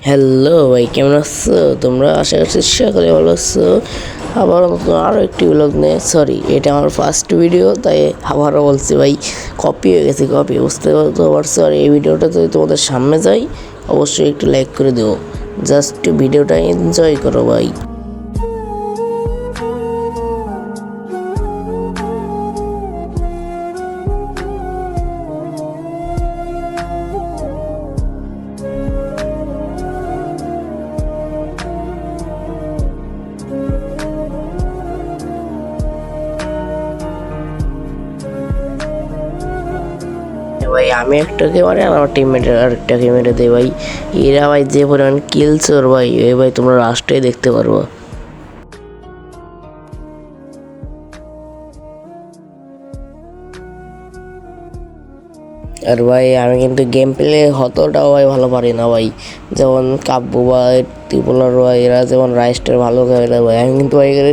Hello ভাই, কেমন আছো তোমরা? আশা করছি সকলে ভালো আছো। আবার নতুন আরও একটি ব্লগ নিয়ে, সরি এটা আমার ফার্স্ট ভিডিও, তাই আবারও বলছি ভাই, কপি হয়ে গেছে, কপি বুঝতে পারছো। আর এই ভিডিওটা যদি তোমাদের সামনে যাই, অবশ্যই একটু লাইক করে দেবো, জাস্ট ভিডিওটা এনজয় করো ভাই। ভাই আমি একটাকে মারে আর আমার টিমমেটের আরেকটাকে মেরে দেয় ভাই। এরা ভাই যে পরিমাণ কিলস ওর ভাই, এই ভাই তোমরা লাস্টেই দেখতে পারবো। আর ভাই আমি কিন্তু গেম প্লে হতটাও ভাই ভালো পারি না ভাই। যেমন কাব্বু ভাই, ত্রিপুলার ভাই, এরা যেমন রাইস্টার ভালো খেলে ভাই, আমি কিন্তু ভাই এর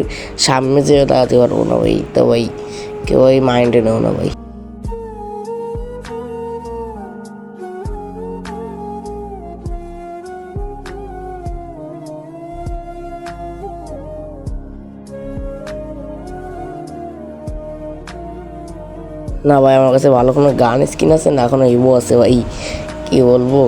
সামনে যেয়ে দাঁড়াতে পারবো না ভাই। তো ভাই কেউ ভাই মাইন্ডে নেও না ভাই। না ভাই আমার কাছে ভালো কোনো গান স্কিন আছে না, এখনো ইভো আছে ভাই, কি বলবো।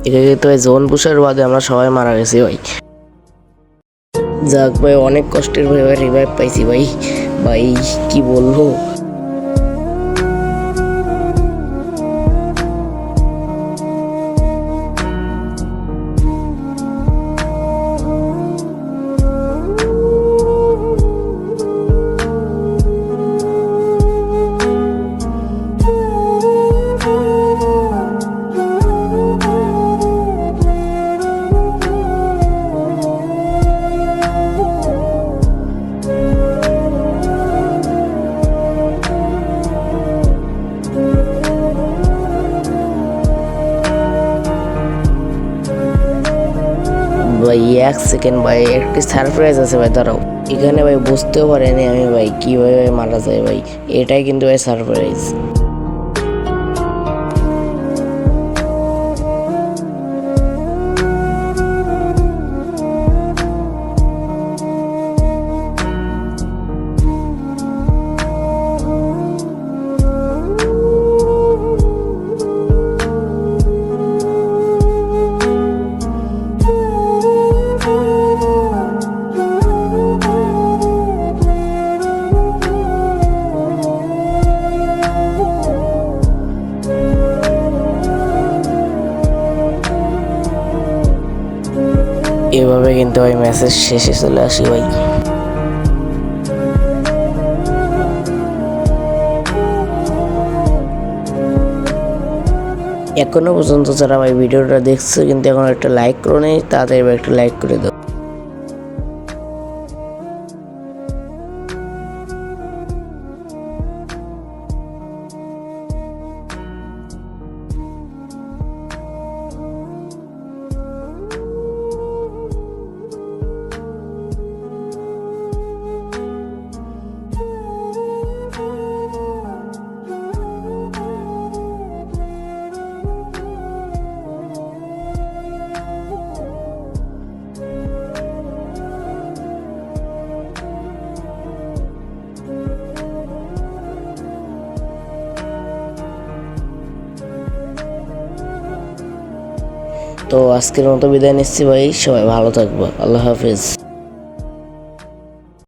এদিকে তো ভাই জোন পুষার বাদে আমরা সবাই মারা গেছি ভাই। যাক ভাই, অনেক কষ্টের ভাই রিভাইভ পাইছি ভাই। ভাই কি বলবো। ভাই এক সেকেন্ড ভাই, একটি সারপ্রাইজ আছে ভাই, দাঁড়াও। এখানে ভাই বুঝতেও পারিনি আমি ভাই কিভাবে মারা যায় ভাই, এটাই কিন্তু ভাই সারপ্রাইজ। এভাবে কিন্তু ভাই ম্যাচের শেষে চলে আসি ভাই। এখনো পর্যন্ত যারা ভাই ভিডিওটা দেখছো কিন্তু এখন একটা লাইক করে নেই, তাড়াতাড়ি একটা লাইক করে দাও। তো আজকের মতো বিদায় নিচ্ছি ভাই, সবাই ভালো থাকবো, আল্লাহ হাফিজ।